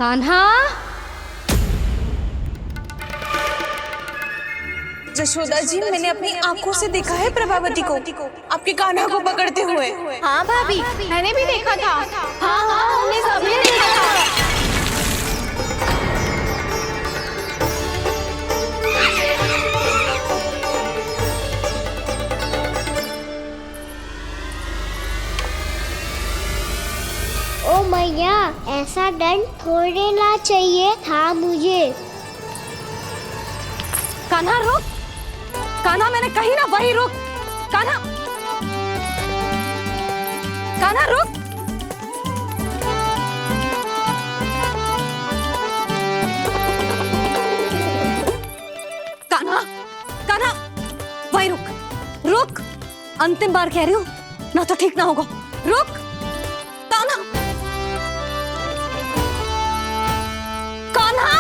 कान्हा। जशोदा जी, मैंने अपनी आंखों से देखा है प्रभावती को आपके कान्हा को पकड़ते हुए। हाँ भाभी, मैंने भी देखा था। हाँ हाँ, हमने सबने देखा था। ओ मैया, ऐसा दंड थोड़े ना चाहिए था मुझे। कान्हा रुक, कान्हा मैंने कही ना वही रुक। कान्हा, कान्हा रुक। कान्हा, कान्हा वही रुक, रुक। अंतिम बार कह रही हूँ, ना तो ठीक ना होगा। रुक कान्हा, कान्हा।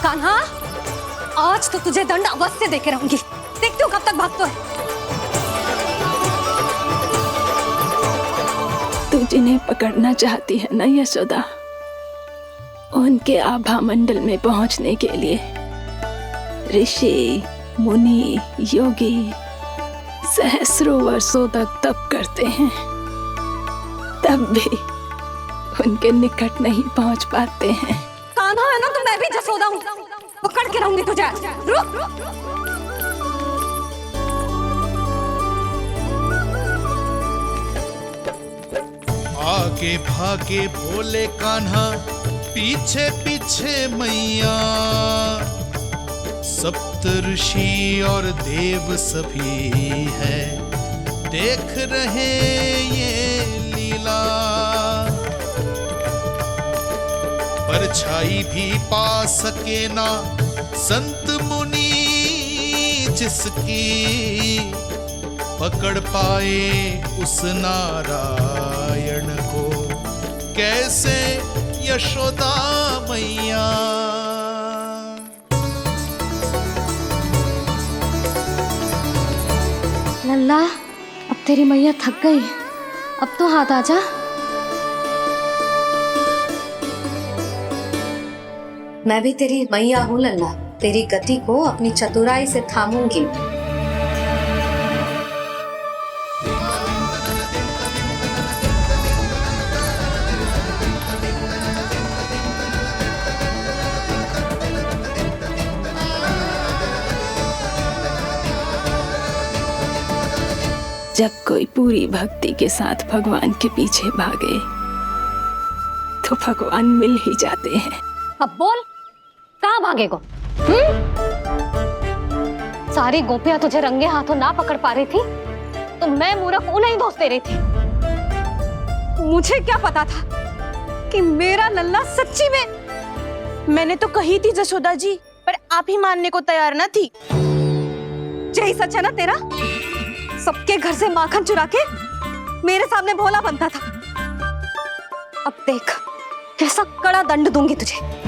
कान्हा, आज तो तुझे दंड अवश्य देके रहूंगी। देखती हूँ कब तक भागता है। तू जिन्हें पकड़ना चाहती है ना यशोदा, उनके आभा मंडल में पहुंचने के लिए ऋषि, मुनि, योगी सहस्रों वर्षों तक तप करते हैं, तब भी उनके निकट नहीं पहुंच पाते हैं। कान्हा है ना, तो मैं भी जसोदा हूँ, पकड़ के रहूंगी तुझे। रुक। आगे भागे भोले कान्हा, पीछे पीछे मैया, सप्त ऋषि और देव सभी है, देख रहे ये लीला। परछाई भी पा सके ना संत मुनि जिसकी, पकड़ पाए उस नारायण को कैसे यशोदा मैया। लल्ला, अब तेरी मैया थक गई, अब तो हाथ आजा। मैं भी तेरी मैया हूँ लल्ला, तेरी गति को अपनी चतुराई से थामूंगी। जब कोई पूरी भक्ति के साथ भगवान के पीछे भागे तो भगवान मिल ही जाते हैं। अब बोल, कहाँ भागेगा? सारी गोपियां तुझे रंगे हाथों ना पकड़ पा रही थी, तो मैं मूर्ख उन्हें ही दोष दे रही थी। मुझे क्या पता था कि मेरा लल्ला सच्ची में। मैंने तो कही थी जशोदा जी, पर आप ही मानने को तैयार न थी। यही सच है ना तेरा? सबके घर से माखन चुरा के मेरे सामने भोला बनता था। अब देख कैसा कड़ा दंड दूंगी तुझे।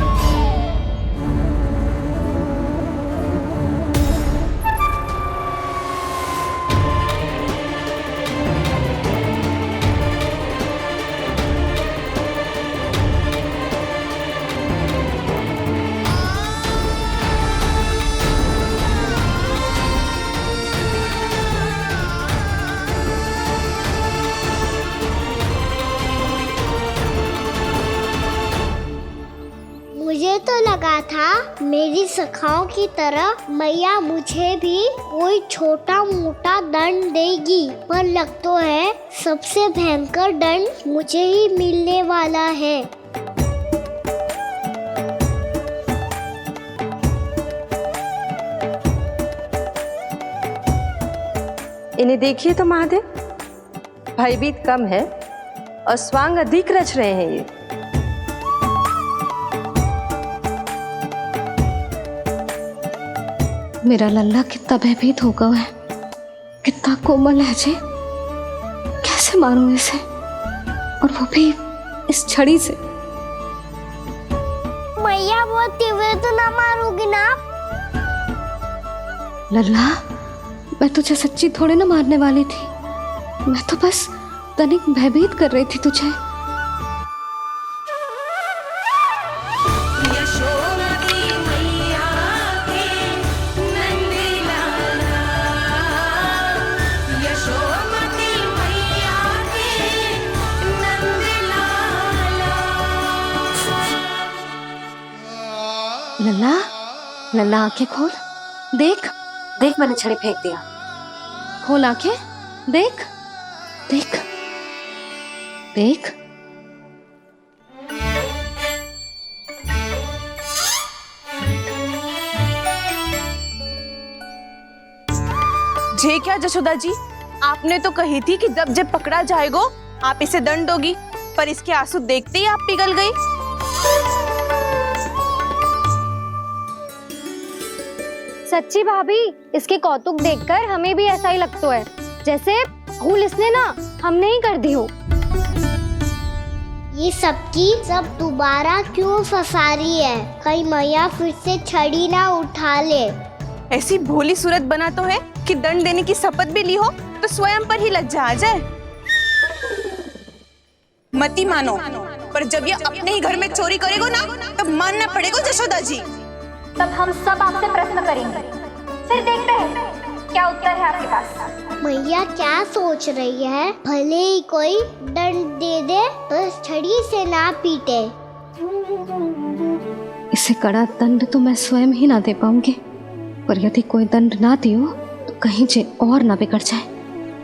मुझे तो लगा था मेरी सखाओं की तरह मैया मुझे भी कोई छोटा मोटा दंड देगी, पर लग तो है सबसे भयंकर दंड मुझे ही मिलने वाला है। इन्हें देखिए तो महादेव, भयभीत कम है और स्वांग अधिक रच रहे हैं ये। मेरा लल्ला कितना भयभीत हो गया है, कितना कोमल है जी। कैसे मारूं इसे, और वो भी इस छड़ी से। मैया बहुत तीव्र तो ना मारोगी ना? लल्ला, मैं तुझे सच्ची थोड़े ना मारने वाली थी, मैं तो बस तनिक भयभीत कर रही थी तुझे। लल्ला, लल्ला आंखें खोल, देख देख, मैंने छड़ी फेंक दिया। खोल आंखें, देख देख देख। जे क्या जशोदा जी, आपने तो कही थी कि जब जब पकड़ा जाएगा आप इसे दंड दोगी, पर इसके आंसू देखते ही आप पिघल गई। सच्ची भाभी, इसके कौतुक देखकर हमें भी ऐसा ही लगता है जैसे भूल इसने ना हमने ही कर दी हो। ये सबकी सब दोबारा क्यों फंसा रही है? कहीं मैया फिर से छड़ी ना उठा ले। ऐसी भोली सूरत बना तो है कि दंड देने की शपथ भी ली हो तो स्वयं पर ही लज्जा आ जाए। मती मानो, पर जब ये अपने ही घर में चोरी करेगो ना तब मानना पड़ेगा जशोदा जी। तब हम सब आपसे प्रश्न करेंगे, फिर देखते हैं क्या उत्तर है आपके पास। मैया क्या सोच रही है? भले ही कोई दंड दे दे, बस छड़ी से ना पीटे। इसे कड़ा दंड तो मैं स्वयं ही ना दे पाऊंगी, पर यदि कोई दंड ना दियो तो कहीं जे और ना बिगड़ जाए,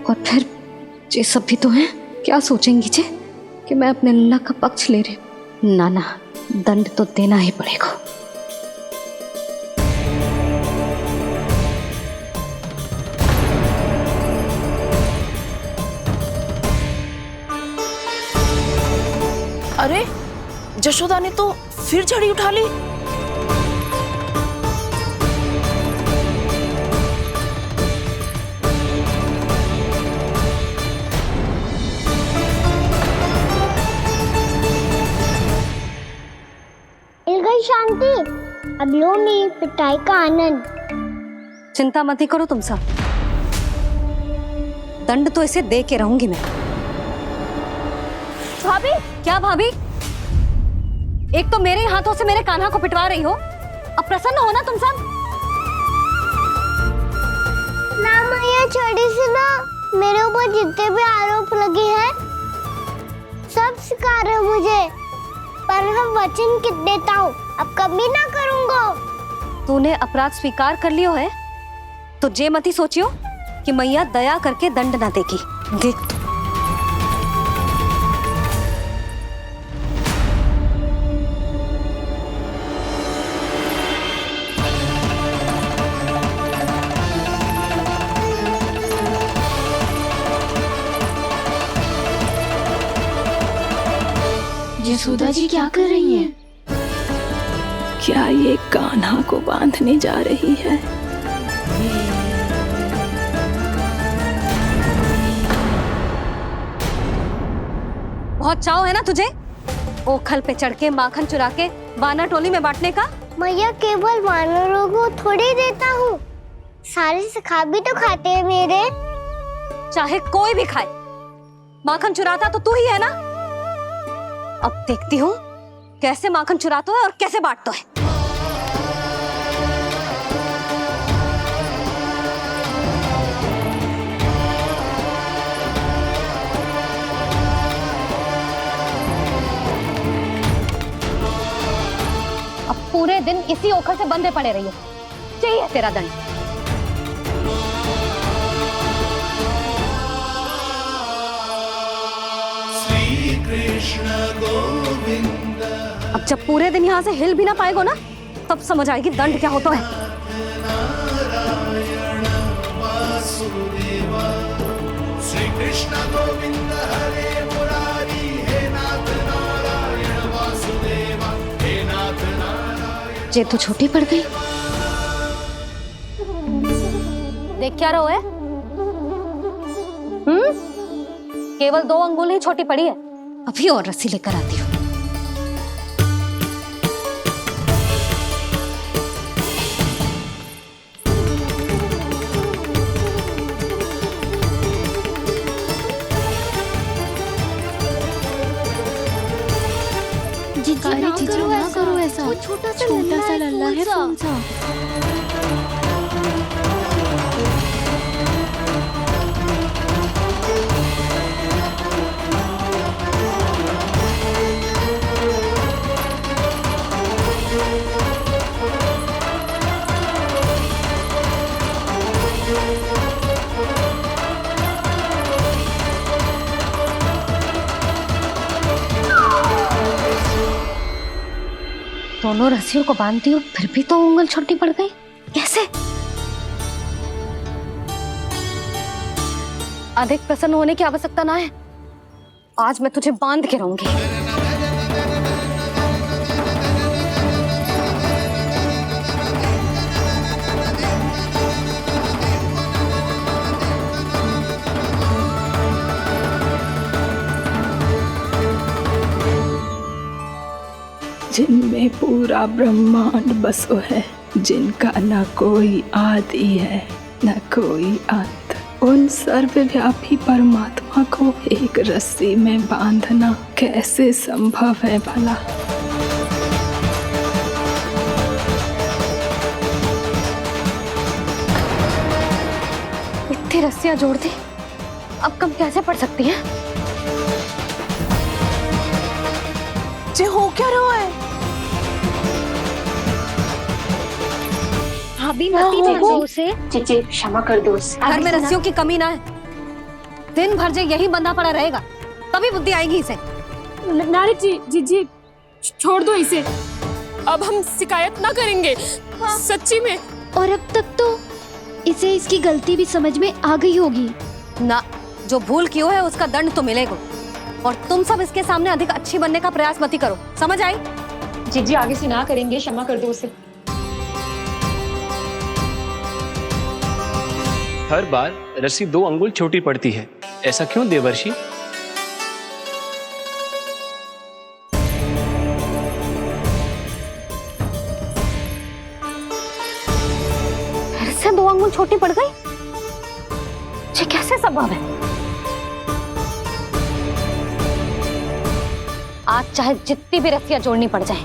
और फिर जे सब भी तो हैं, क्या सोचेंगी जे कि मैं अपने लल्ला का पक्ष ले रही हूँ। ना ना, दंड तो देना ही पड़ेगा। अरे, जशोदा ने तो फिर छड़ी उठा ली। मिल गई शांति, अब लो मेरी पिटाई का आनंद। चिंता मत ही करो तुम सब, दंड तो इसे दे के रहूंगी मैं। भाभी, क्या भाभी? एक तो मेरे हाथों से मेरे कान्हा को पिटवा रही हो, अब प्रसन्न हो ना तुम सब? ना मैया, छड़ी से ना मेरे ऊपर जितने भी आरोप लगे हैं सब स्वीकार है मुझे, पर हम वचन देता हूँ अब कभी ना करूँगा। तूने अपराध स्वीकार कर लियो है तो जे मत ही सोचियो कि मैया दया करके दंड ना देगी। देख तू। यशोदा जी क्या कर रही हैं? क्या ये कान्हा को बांधने जा रही है? बहुत चाव है ना तुझे ओखल पे चढ़ के माखन चुरा के वानर टोली में बांटने का? मैया केवल वानरों को थोड़ी देता हूँ, सारे सखा भी तो खाते हैं मेरे। चाहे कोई भी खाए, माखन चुराता तो तू ही है ना। अब देखती हूँ कैसे माखन चुराता है और कैसे बांटता है। अब पूरे दिन इसी ओखल से बंधे पड़े रहिए, चाहिए तेरा दंड। अब जब पूरे दिन यहाँ से हिल भी ना पाएगो ना, तब समझ आएगी दंड क्या होता है। श्री कृष्ण गोविंद हरे मुरारी, हे नाथ नारायण वासुदेवा, हे नाथ नारायण। जे तो छोटी पड़ गई। देख क्या रहो है? केवल 2 अंगुल ही छोटी पड़ी है, अभी और रस्सी लेकर आती हूँ। जीजी ना करो ऐसा। वो छोटा सा लल्ला है कौन सा? दोनों रस्सियों को बांधती हूँ, फिर भी तो उंगल छोटी पड़ गई। कैसे? अधिक प्रसन्न होने की आवश्यकता ना है, आज मैं तुझे बांध के रहूंगी। जिनमें पूरा ब्रह्मांड बसो है, जिनका न कोई आदि है न कोई अंत, उन सर्वव्यापी परमात्मा को एक रस्सी में बांधना कैसे संभव है भला? इतनी रस्सियां जोड़ दी, अब कम कैसे पड़ सकती हैं? जे हो क्या रहा है? भाभी मती दो से जीजी क्षमा कर दो उसे। घर में रस्सियों की कमी ना है, दिन भर जो यही बंधा पड़ा रहेगा तभी बुद्धि आएगी इसे। नारद जी जीजी छोड़ दो इसे, अब हम शिकायत ना करेंगे। सच्ची में। और अब तक तो इसे इसकी गलती भी समझ में आ गई होगी ना। जो भूल की है उसका दंड तो मिलेगा, और तुम सब इसके सामने अधिक अच्छी बनने का प्रयास मत करो, समझ आई? जीजी आगे से ना करेंगे, क्षमा कर दो उसे। हर बार रस्सी 2 अंगुल छोटी पड़ती है, ऐसा क्यों देवर्षि? फिर से 2 अंगुल छोटी पड़ गई? ये कैसे संभव है? आज चाहे जितनी भी रस्सियां जोड़नी पड़ जाए,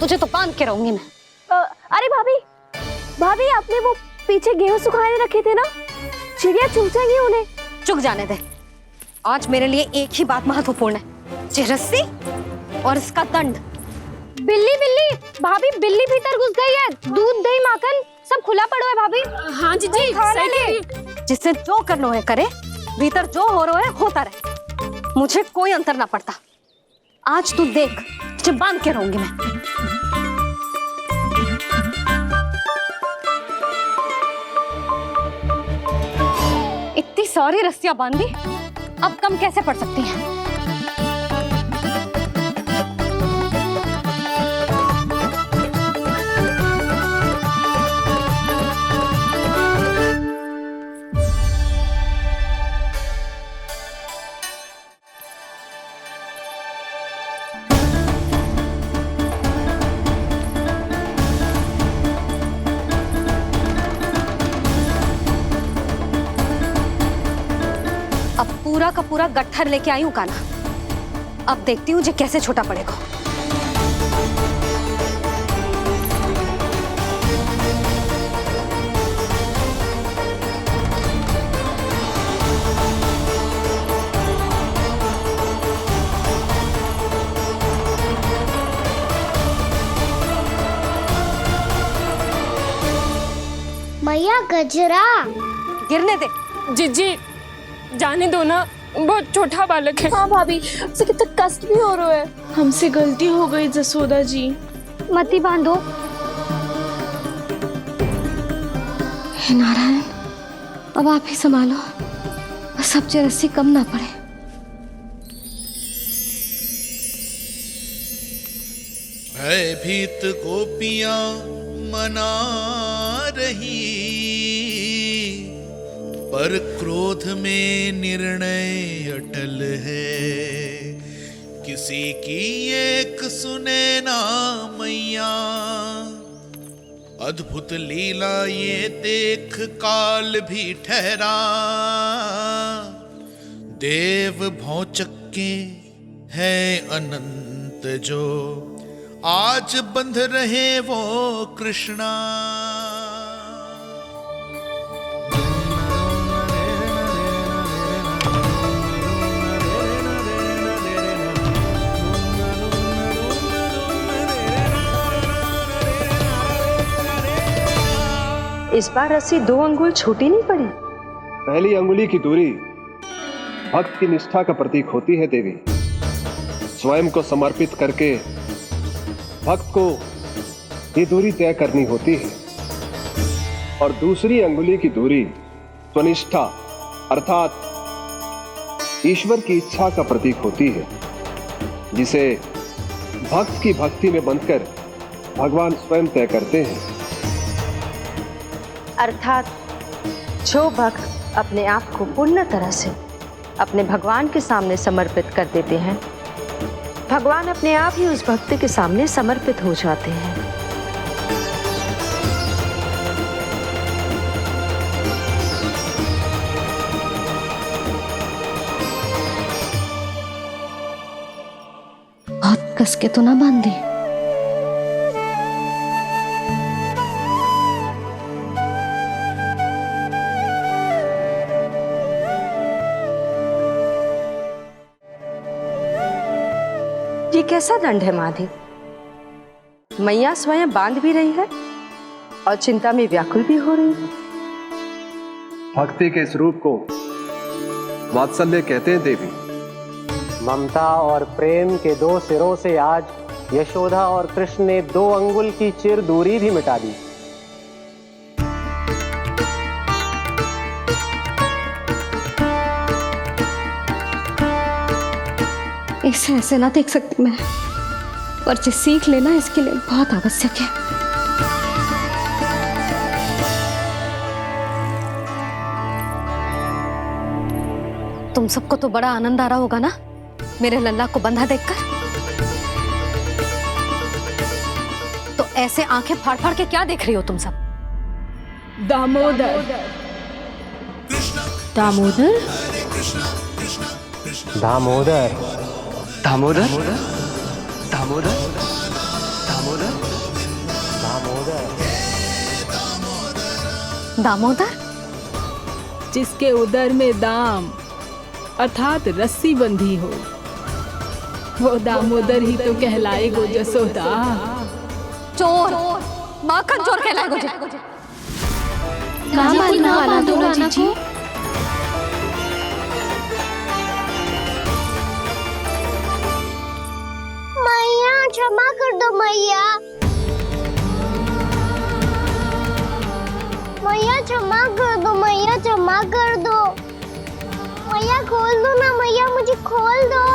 तुझे तो बांध के रहूंगी मैं। अरे भाभी आपने वो पीछे गेहूं सुखाए रखे थे ना, चिड़िया चुग जाएंगी उन्हें। चुक जाने दे, आज मेरे लिए एक ही बात महत्वपूर्ण है, ये रस्सी और इसका दंड। बिल्ली भाभी, बिल्ली भीतर घुस गई है। दूध दही माखन सब खुला पड़ा है भाभी। हाँ जीजी सही कह रही है। जिससे जो करना है करे, भीतर जो हो रहा है होता रहे, मुझे कोई अंतर ना पड़ता। आज तू देख, तुझे बांध के रहूंगी मैं। इतनी सारी रस्सियां बांधी, अब कम कैसे पड़ सकती हैं? अब पूरा का पूरा गट्ठर लेके आई हूं कान्हा, अब देखती हूँ जे कैसे छोटा पड़ेगा। मैया गजरा गिरने दे। जीजी जाने दो ना, बहुत छोटा बालक है। हाँ भाभी, उसे कितना कष्ट भी हो रहा है। हमसे गलती हो गई जसोदा जी। मती बांधो। हे नारायण, अब आप ही संभालो, बस अब जे रस्सी कम ना पड़े। भयभीत गोपियां मना रही, पर क्रोध में निर्णय अटल है, किसी की एक सुने ना मैया। अद्भुत लीला ये देख काल भी ठहरा, देव भौचक्के है अनंत जो, आज बंध रहे वो कृष्णा। इस बार रस्सी 2 अंगुल छोटी नहीं पड़ी। पहली अंगुली की दूरी भक्त की निष्ठा का प्रतीक होती है देवी। स्वयं को समर्पित करके भक्त को ये दूरी तय करनी होती है। और दूसरी अंगुली की दूरी स्वनिष्ठा अर्थात ईश्वर की इच्छा का प्रतीक होती है, जिसे भक्त की भक्ति में बंधकर भगवान स्वयं तय करते हैं। अर्थात जो भक्त अपने आप को पूर्ण तरह से अपने भगवान के सामने समर्पित कर देते हैं, भगवान अपने आप ही उस भक्त के सामने समर्पित हो जाते हैं। बहुत कस के तो ना बांधी। ये कैसा दंड है माधे? मैया स्वयं बांध भी रही है और चिंता में व्याकुल भी हो रही है। भक्ति के इस रूप को वात्सल्य कहते हैं देवी। ममता और प्रेम के 2 सिरों से आज यशोदा और कृष्ण ने 2 अंगुल की चिर दूरी भी मिटा दी। इसे ऐसे ना देख सकती मैं, पर जो सीख लेना इसके लिए बहुत आवश्यक है। तुम सबको तो बड़ा आनंद आ रहा होगा ना मेरे लल्ला को बंधा देखकर। तो ऐसे आंखें फाड़ फाड़ के क्या देख रही हो तुम सब? दामोदर। दामोदर? दामोदर। दामोदर दामोदर दामोदर दामोदर दामोदर? जिसके उदर में दाम अर्थात रस्सी बंधी हो, वो दामोदर ही तो कहलाएगो जसोदा। चोर, माखन चोर कहलाएगो जे। ना बांधो जीजी। मैया क्षमा कर दो मैया। मैया क्षमा कर दो, मैया क्षमा कर दो। मैया खोल दो ना मैया, मुझे खोल दो।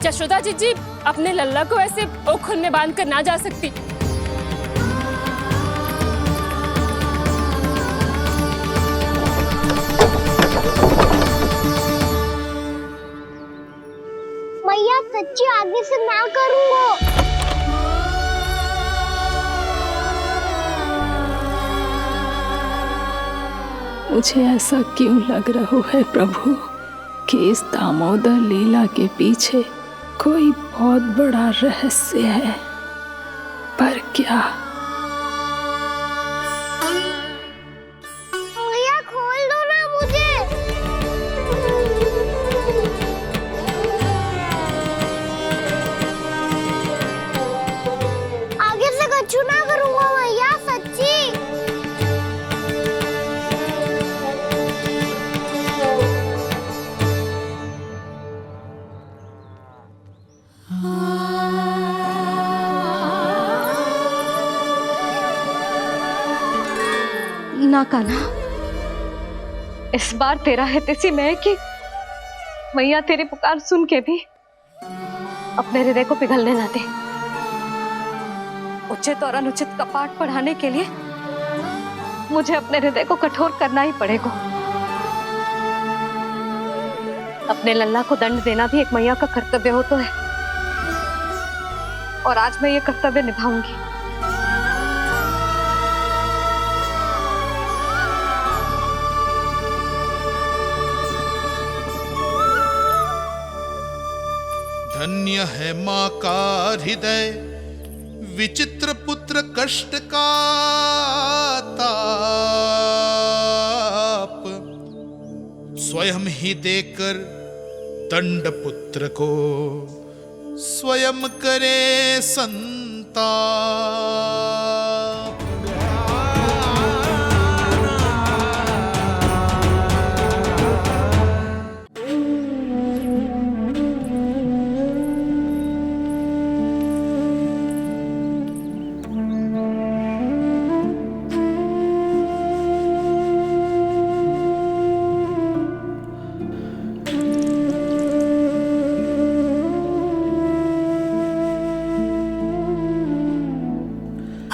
जशोदा जीजी अपने लल्ला को ऐसे ओखल में बांध कर ना जा सकती। मैया सच्ची आगे से ना करूंगा। मुझे ऐसा क्यों लग रहा है प्रभु कि इस दामोदर लीला के पीछे कोई बहुत बड़ा रहस्य है, पर क्या? मैया खोल दो ना मुझे। आगे से कछु ना करूंगा मैया, सच्ची। ना कान्हा, इस बार तेरा है तेसी मैं कि मैया तेरी पुकार सुन के भी अपने हृदय को पिघलने ना दे। उचित और अनुचित का पाठ पढ़ाने के लिए मुझे अपने हृदय को कठोर करना ही पड़ेगा। अपने लल्ला को दंड देना भी एक मैया का कर्तव्य हो तो है, और आज मैं ये कर्तव्य निभाऊंगी। धन्य है माँ का हृदय, विचित्र पुत्र कष्ट का ताप, स्वयं ही देकर दंड पुत्र को स्वयं करे संताप।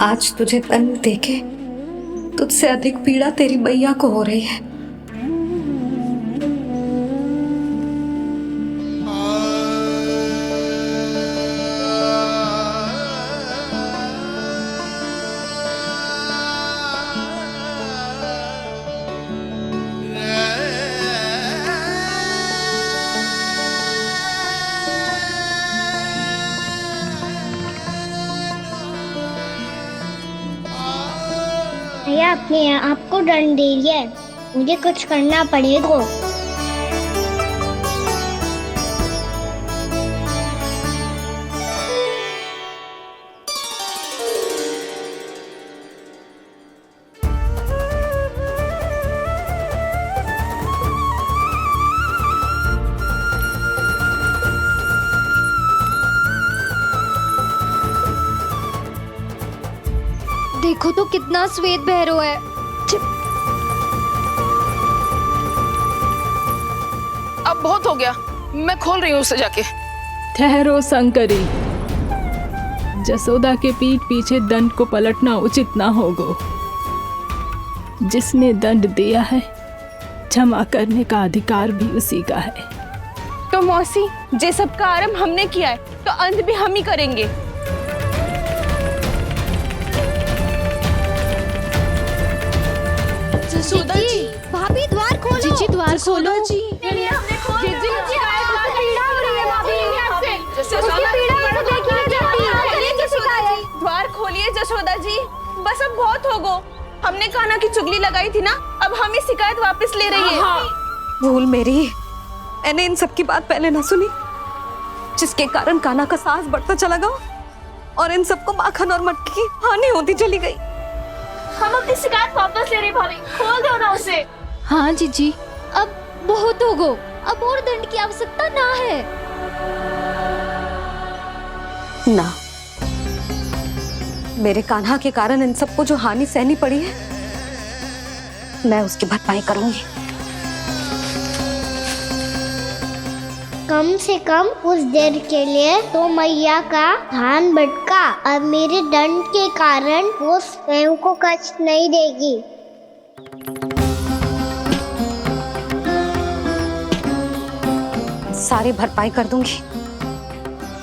आज तुझे दंड देके तुझसे अधिक पीड़ा तेरी मैया को हो रही है। भैया अपने आपको दंड दे रही है, मुझे कुछ करना पड़ेगा। देखो तो कितना श्वेत भैरव है। अब बहुत हो गया, मैं खोल रही हूँ उसे जाके। ठहरो शंकरी, जसोदा के पीठ पीछे दंड को पलटना उचित ना होगा। जिसने दंड दिया है क्षमा करने का अधिकार भी उसी का है। तो मौसी, जे सब का आरंभ हमने किया है तो अंत भी हम ही करेंगे। जसोदा जी, भाभी द्वार खोलो। जीजी द्वार खोलो। जी द्वार खोलिए जसोदा जी, बस अब बहुत हो गो। हमने कान्हा की चुगली लगाई थी ना, अब हम ही शिकायत वापस ले रही है। भूल मेरी, मैंने इन सब की बात पहले ना सुनी, जिसके कारण कान्हा का साहस बढ़ता चला गया और इन सबको माखन और मटकी की हानि होती चली गई। हम अपनी शिकायत वापस ले रहे भाभी, खोल दो ना उसे। हाँ जीजी, अब बहुत हो गो, अब और दंड की आवश्यकता ना है। ना, मेरे कान्हा के कारण इन सबको जो हानि सहनी पड़ी है, मैं उसकी भरपाई करूंगी। कम से कम कुछ देर के लिए तो मैया का ध्यान भटका और मेरे दंड के कारण वो स्वयं को कष्ट नहीं देगी। सारी भरपाई कर दूंगी,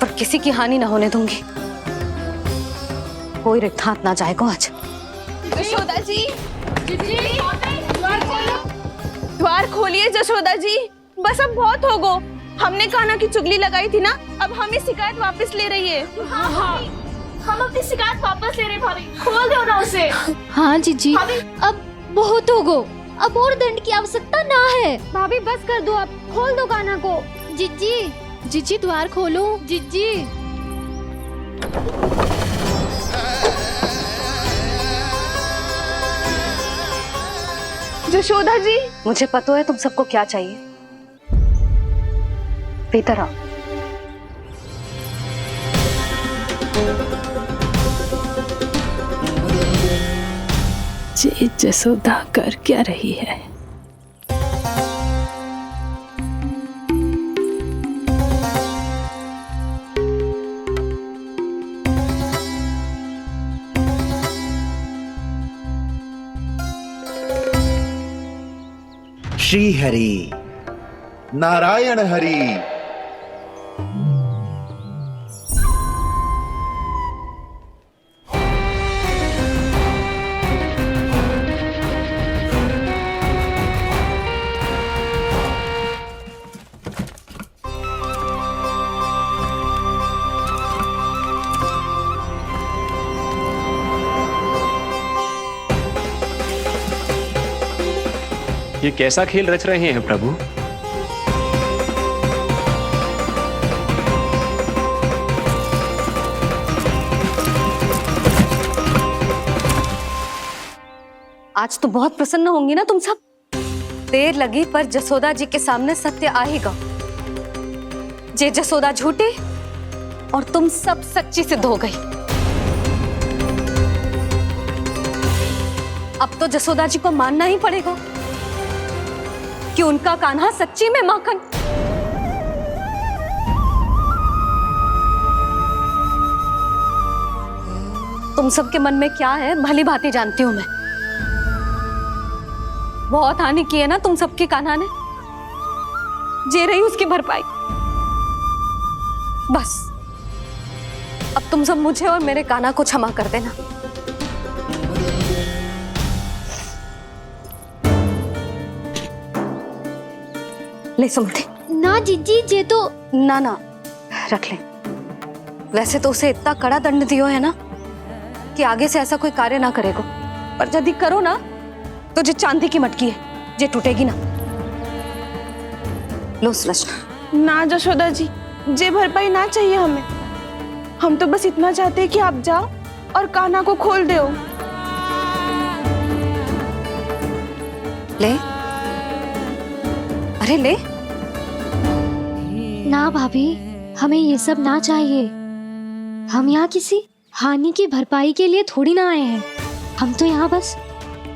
पर किसी की हानि ना होने दूंगी। कोई रिक्त हाथ ना जाएगा आज। जशोदा जी, द्वार खोलिए जशोदा जी, बस अब बहुत हो गो। हमने कान्हा की चुगली लगाई थी ना, अब हम ही शिकायत वापस ले रही है। हाँ, हम अपनी शिकायत वापस ले रहे भाभी, खोल दो ना उसे। हाँ जीजी, अब बहुत हो गो, अब और दंड की आवश्यकता ना है। भाभी बस कर दो, अब खोल दो कान्हा को। जीजी, जीजी द्वार खोलो। जीजी। जशोदा जी, मुझे पता है तुम सबको क्या चाहिए। भीतर आओ। ये जसोदा कर क्या रही है? श्री हरि, नारायण हरि। ये कैसा खेल रच रहे हैं प्रभु? आज तो बहुत प्रसन्न होंगी ना तुम सब। देर लगी पर जसोदा जी के सामने सत्य आएगा। जे जसोदा झूठी और तुम सब सच्ची सिद्ध हो गई। अब तो जसोदा जी को मानना ही पड़ेगा कि उनका कान्हा सच्ची में माखन। तुम सबके मन में क्या है भली भांति जानती हूं मैं। बहुत हानि की है ना तुम सबके कान्हा ने, जे रही उसकी भरपाई। बस अब तुम सब मुझे और मेरे कान्हा को क्षमा कर देना। ले सुमति। ना जीजी, जे तो ना ना रख ले। वैसे तो उसे इतना कड़ा दंड दियो है ना कि आगे से ऐसा कोई कार्य ना करेगा, पर यदि करो ना तो जो चांदी की मटकी है जे टूटेगी ना। लो सुलक्षणा। ना जशोदा जी, जे भरपाई ना चाहिए हमें। हम तो बस इतना चाहते हैं कि आप जाओ और कान्हा को खोल दो। ले, अरे ले। ना भाभी, हमें ये सब ना चाहिए। हम यहाँ किसी हानि की भरपाई के लिए थोड़ी ना आए हैं। हम तो यहाँ बस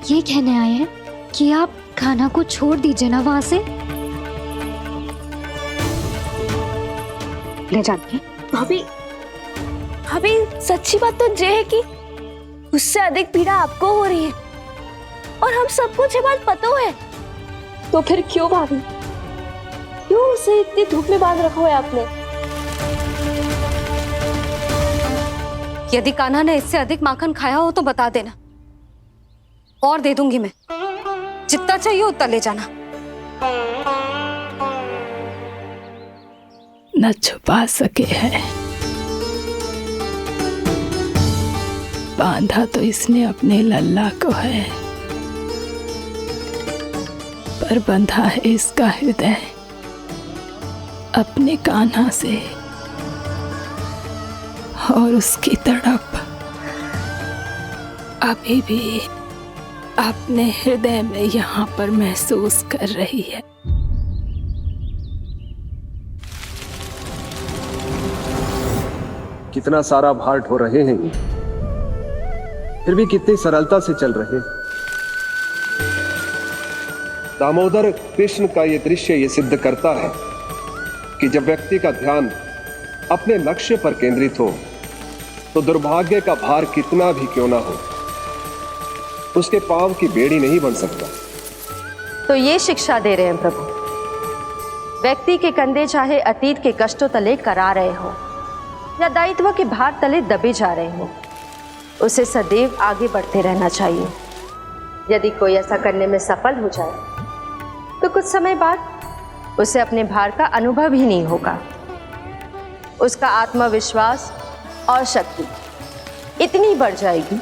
ये कहने आए हैं कि आप कान्हा को छोड़ दीजिए ना वहां से। ले जानकी। भाभी, भाभी सच्ची बात तो ये है कि उससे अधिक पीड़ा आपको हो रही है और हम सबको ये बात पता है। तो फिर क्यों भाभी, क्यों उसे इतनी धूप में बांध रखा है आपने? यदि कान्हा ने इससे अधिक माखन खाया हो तो बता देना, और दे दूंगी मैं। जितना चाहिए उतना ले जाना। न छुपा सके है, बांधा तो इसने अपने लल्ला को है, पर बंधा है इसका हृदय अपने कान्हा से। और उसकी तड़प अभी भी अपने हृदय में यहाँ पर महसूस कर रही है। कितना सारा भार ढो रहे हैं, फिर भी कितनी सरलता से चल रहे। दामोदर कृष्ण का ये दृश्य ये सिद्ध करता है कि जब व्यक्ति का ध्यान अपने लक्ष्य पर केंद्रित हो तो दुर्भाग्य का भार कितना भी क्यों ना हो, उसके पांव की बेड़ी नहीं बन सकता। तो ये शिक्षा दे रहे हैं प्रभु, व्यक्ति के कंधे चाहे अतीत के कष्टों तले करा रहे हो या दायित्व के भार तले दबे जा रहे हो, उसे सदैव आगे बढ़ते रहना चाहिए। यदि कोई ऐसा करने में सफल हो जाए तो कुछ समय बाद उसे अपने भार का अनुभव ही नहीं होगा। उसका आत्मविश्वास और शक्ति इतनी बढ़ जाएगी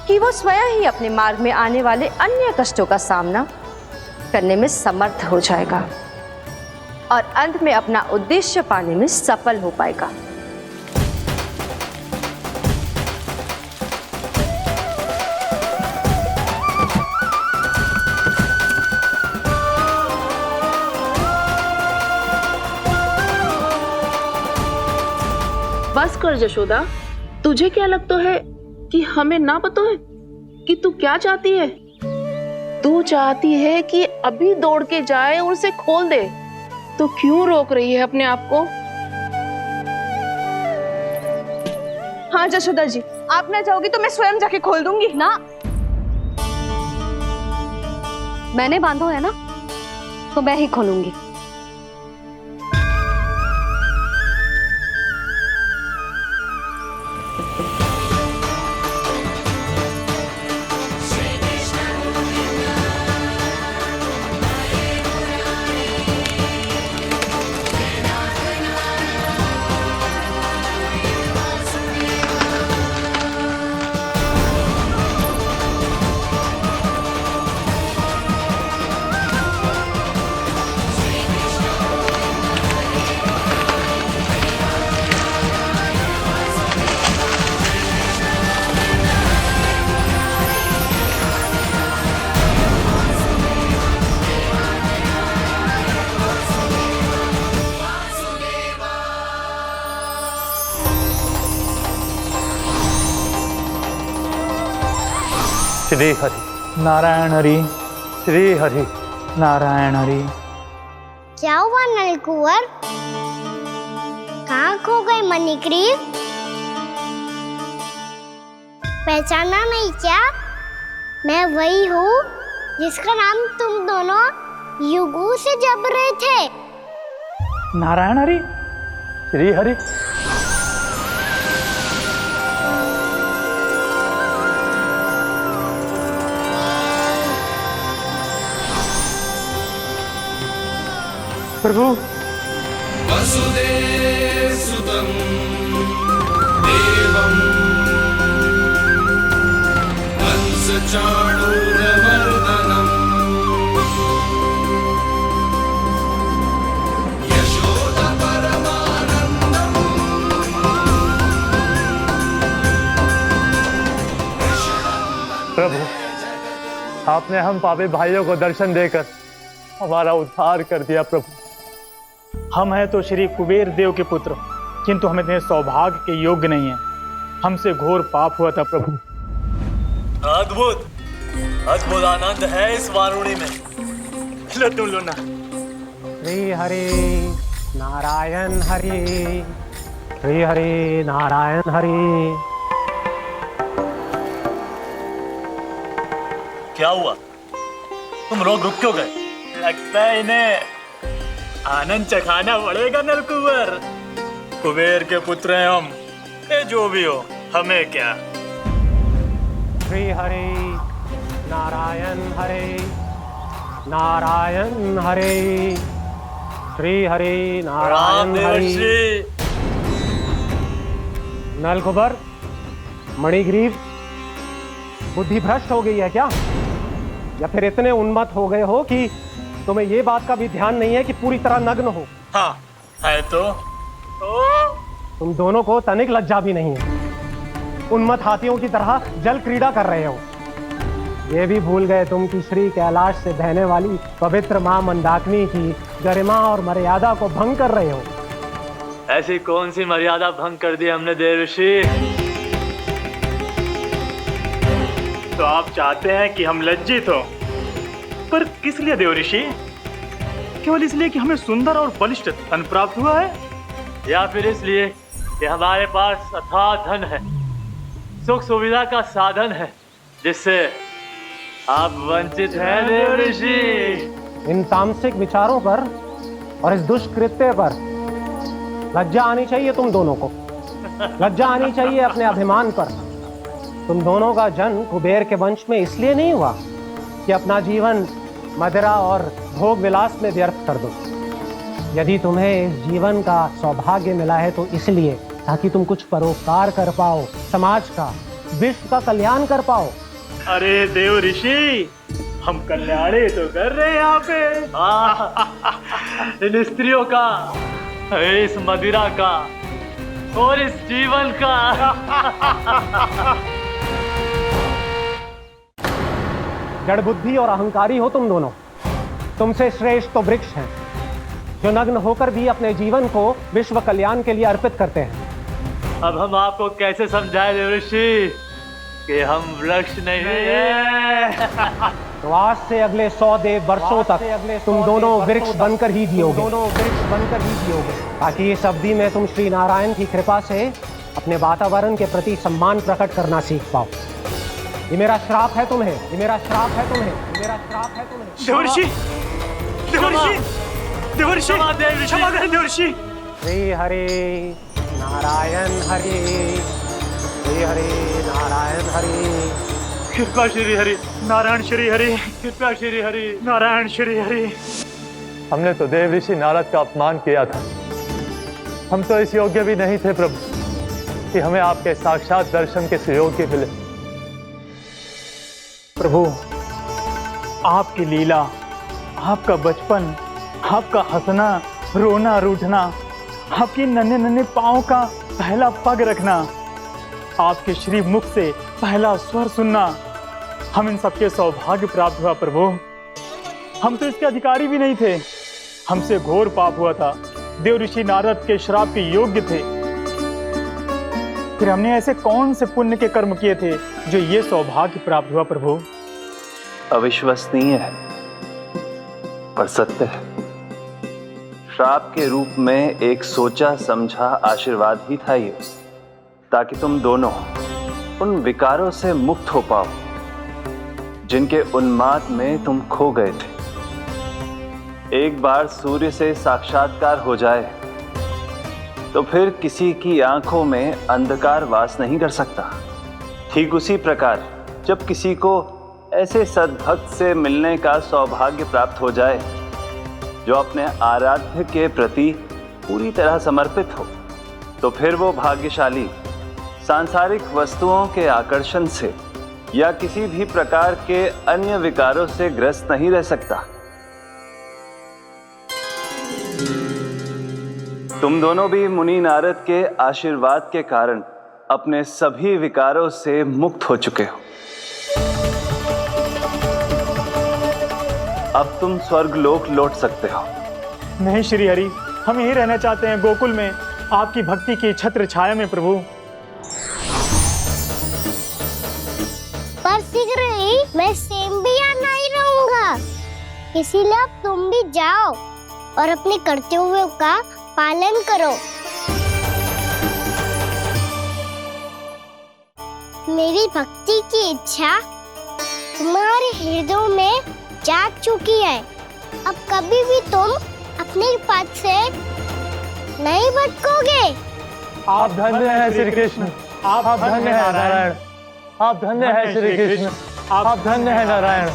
कि वो स्वयं ही अपने मार्ग में आने वाले अन्य कष्टों का सामना करने में समर्थ हो जाएगा और अंत में अपना उद्देश्य पाने में सफल हो पाएगा। बस कर जशोदा, तुझे क्या लगता है कि हमें ना पता है कि तू क्या चाहती है? तू चाहती है कि अभी दौड़ के जाए और उसे खोल दे, तो क्यों रोक रही है अपने आप को? हाँ जशोदा जी, आप ना चाहोगी तो मैं स्वयं जाके खोल दूंगी। ना, मैंने बांधो है ना, तो मैं ही खोलूंगी। श्री हरि नारायण हरि, श्री हरि नारायण हरि। क्या हुआ नलकुंवर? कहाँ खो गए मणिग्रीव? पहचाना नहीं क्या? मैं वही हूँ जिसका नाम तुम दोनों युगों से जप रहे थे। नारायण हरि, श्री हरि। प्रभु वसुदेवसुतं देवं कंसचाणूरमर्दनम् यशोदपरमानन्दम् प्रभु, आपने हम पापी भाइयों को दर्शन देकर हमारा उद्धार कर दिया। प्रभु, हम हैं तो श्री कुबेर देव के पुत्र, किंतु हम इतने सौभाग्य के योग्य नहीं हैं। हमसे घोर पाप हुआ था प्रभु। अद्भुत अद्भुत आनंद है इस वारुणी में। लो तुम लो ना। श्री हरि नारायण हरि, श्री हरि नारायण हरि। क्या हुआ? तुम लोग रुक क्यों गए? लगता है इन्हें आनंद चखाना पड़ेगा नलकुंवर। कुबेर के पुत्र हैं हम, ये जो भी हो हमें क्या। श्री हरि नारायण हरि, नारायण हरि, श्री हरि नारायण हरि। नलकुबर, मणिग्रीव, बुद्धि भ्रष्ट हो गई है क्या? या फिर इतने उन्मत्त हो गए हो कि तुम्हें ये बात का भी ध्यान नहीं है कि पूरी तरह नग्न हो? हाँ है तो तुम दोनों को तनिक लज्जा भी नहीं है। उन्मत्त हाथियों की तरह जल क्रीड़ा कर रहे हो। ये भी भूल गए तुम कि श्री कैलाश से बहने वाली पवित्र मां मंदाकिनी की गरिमा और मर्यादा को भंग कर रहे हो। ऐसी कौन सी मर्यादा भंग कर दी हमने देवर्षि? तो आप चाहते हैं कि हम लज्जित हो, पर किस लिए देवर्षि? केवल इसलिए कि हमें सुंदर और बलिष्ठ धन प्राप्त हुआ है, या फिर इसलिए कि हमारे पास अथाह धन है, सुख सुविधा का साधन है, जिससे आप वंचित हैं देवर्षि? इन तामसिक विचारों पर और इस दुष्कृत्य पर लज्जा आनी चाहिए तुम दोनों को। लज्जा आनी चाहिए अपने अभिमान पर। तुम दोनों का जन्म कुबेर के वंश में इसलिए नहीं हुआ कि अपना जीवन मदिरा और भोग विलास में व्यर्थ कर दो। यदि तुम्हें इस जीवन का सौभाग्य मिला है तो इसलिए ताकि तुम कुछ परोपकार कर पाओ, समाज का, विश्व का कल्याण कर पाओ। अरे देव ऋषि, हम कल्याण ही तो कर रहे हैं यहाँ पे। इन स्त्रियों का, इस मदिरा का और इस जीवन का। जड़ बुद्धि और अहंकारी हो तुम दोनों। तुमसे श्रेष्ठ तो वृक्ष हैं, जो नग्न होकर भी अपने जीवन को विश्व कल्याण के लिए अर्पित करते हैं। अब हम आपको कैसे समझाएं देवर्षि कि हम वृक्ष नहीं हैं? तो आज से अगले 100 देव वर्षों तक तुम दोनों वृक्ष बनकर ही जियोगे। ताकि इस अवधि में तुम श्री नारायण की कृपा से अपने वातावरण के प्रति सम्मान प्रकट करना सीख पाओ। ये मेरा श्राप है तुम्हें, ये मेरा श्राप है तुम्हें, ये मेरा श्राप है तुम्हें। देवर्षि, देवर्षि, देवर्षि, क्षमा करें देवर्षि। श्री हरि नारायण हरि, श्री हरि नारायण हरि। कृपा श्री हरि नारायण श्री हरि, कृपा श्री हरि नारायण श्री हरि। हमने तो देव ऋषि नारद का अपमान किया था। हम तो इस योग्य भी नहीं थे प्रभु कि हमें आपके साक्षात दर्शन के सुयोग्य मिले। प्रभु, आपकी लीला, आपका बचपन, आपका हंसना, रोना, रूठना, आपकी नन्हे नन्हे पाँव का पहला पग रखना, आपके श्री मुख से पहला स्वर सुनना, हम इन सबके सौभाग्य प्राप्त हुआ प्रभु। हम तो इसके अधिकारी भी नहीं थे। हमसे घोर पाप हुआ था, देव ऋषि नारद के श्राप के योग्य थे। फिर हमने ऐसे कौन से पुण्य के कर्म किए थे जो ये सौभाग्य प्राप्त हुआ प्रभु? अविश्वसनीय है पर सत्य है। श्राप के रूप में एक सोचा समझा आशीर्वाद ही था ये, ताकि तुम दोनों उन विकारों से मुक्त हो पाओ जिनके उन्माद में तुम खो गए थे। एक बार सूर्य से साक्षात्कार हो जाए तो फिर किसी की आंखों में अंधकार वास नहीं कर सकता। ठीक उसी प्रकार जब किसी को ऐसे सद्भक्त से मिलने का सौभाग्य प्राप्त हो जाए जो अपने आराध्य के प्रति पूरी तरह समर्पित हो, तो फिर वो भाग्यशाली सांसारिक वस्तुओं के आकर्षण से या किसी भी प्रकार के अन्य विकारों से ग्रस्त नहीं रह सकता। तुम दोनों भी मुनि नारद के आशीर्वाद के कारण अपने सभी विकारों से मुक्त हो चुके हो। अब तुम स्वर्गलोक लौट सकते हो। नहीं श्री हरि, हम यहीं रहना चाहते हैं, गोकुल में आपकी भक्ति की छत्र छाया में प्रभु। पर शीघ्र ही मैं सेम्बिया नहीं रहूंगा, इसीलिए अब तुम भी जाओ और अपने कर्तव्यों का पालन करो। मेरी भक्ति की इच्छा तुम्हारे हृदय में जाग चुकी है। अब कभी भी तुम अपने पद से नहीं भटकोगे। आप धन्य हैं श्री कृष्ण, आप धन्य हैं नारायण, आप धन्य हैं श्री कृष्ण, आप धन्य हैं नारायण।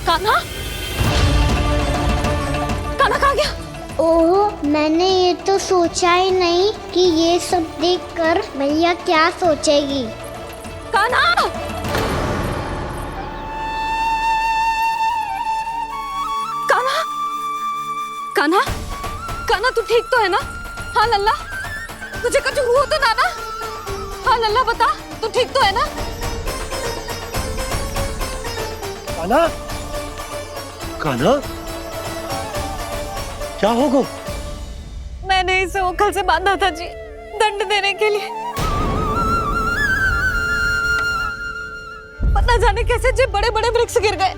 कान्हा, कान्हा कहाँ गया? ओह, मैंने ये तो सोचा ही नहीं कि ये सब देखकर मैया क्या सोचेगी। कान्हा! कान्हा! कान्हा! कान्हा, तू ठीक तो है ना? हाँ लल्ला, तुझे कुछ हुआ तो ना? हाँ लल्ला, बता, तू ठीक तो है ना? कान्हा, कान्हा, क्या होगा? मैंने इसे ओखल से बांधा था जी, दंड देने के लिए। पता जाने कैसे जी बड़े बड़े वृक्ष गिर गए।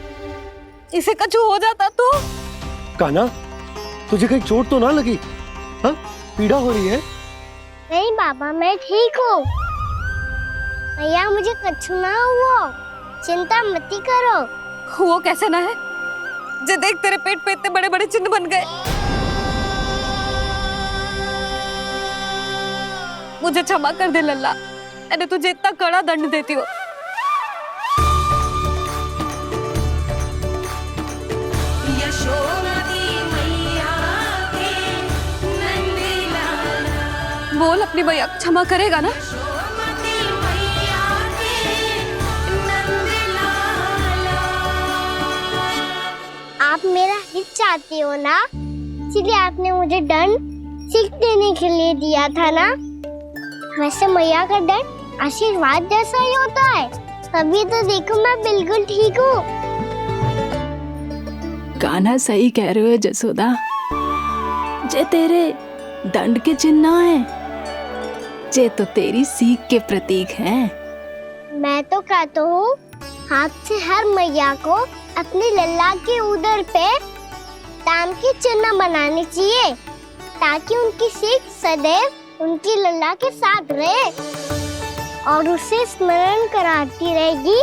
इसे कुछ हो जाता तो? कान्हा, तुझे कहीं चोट तो ना लगी? हाँ, पीड़ा हो रही है? नहीं बाबा, मैं ठीक हूँ। भैया, मुझे कुछ ना हुआ, चिंता मत करो। वो कैसे ना है? जे देख, तेरे पेट पे इतने बड़े बड़े चिन्ह बन गए। मुझे क्षमा कर दे लल्ला, मैंने तुझे इतना कड़ा दंड देती हो। बोल अपनी भैया, क्षमा करेगा ना? आप मेरा हित चाहते हो ना, इसलिए आपने मुझे दंड सीख देने के लिए दिया था ना। वैसे मैया का दंड आशीर्वाद जैसा ही होता है, तभी तो देखो मैं बिल्कुल ठीक हूँ। कान्हा सही कह रहे हो जसोदा, जे तेरे दंड के चिन्ह ना है, जे तो तेरी सीख के प्रतीक हैं। मैं तो कहता हूँ हाथ से हर मैया को अपनी लल्ला के उदर पे ताम की चिन्ह बनानी चाहिए, ताकि उनकी सीख सदैव उनकी लल्ला के साथ रहे और उसे स्मरण कराती रहेगी।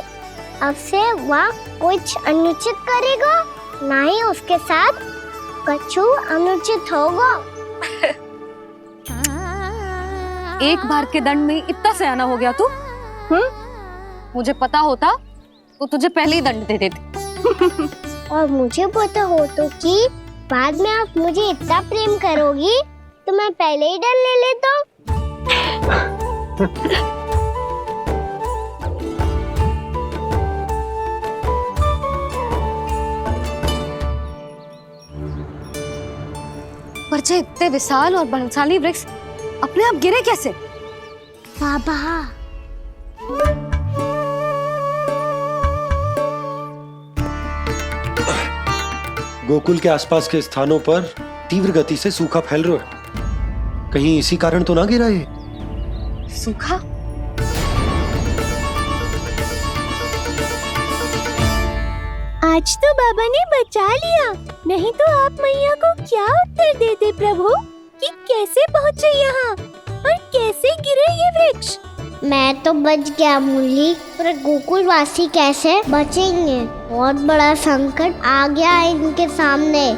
अब से वह कुछ अनुचित करेगा, ना ही उसके साथ कछु अनुचित होगा। एक बार के दंड में इतना सयाना हो गया तू? मुझे पता होता तो तुझे पहले ही दंड दे देती। और मुझे पता हो तो कि बाद में आप मुझे इतना प्रेम करोगी तो मैं पहले ही डर ले लेता। पर जे इतने विशाल और बलशाली वृक्ष अपने आप गिरे कैसे? बाबा, गोकुल के आसपास के स्थानों पर तीव्र गति से सूखा फैल रहा है। कहीं इसी कारण तो ना गिरा ये? सूखा? आज तो बाबा ने बचा लिया, नहीं तो आप मैया को क्या उत्तर देते प्रभु कि कैसे पहुँचे यहाँ और कैसे गिरे ये वृक्ष? मैं तो बच गया मुरली, पर गोकुल वासी कैसे बचेंगे? बहुत बड़ा संकट आ गया है इनके सामने।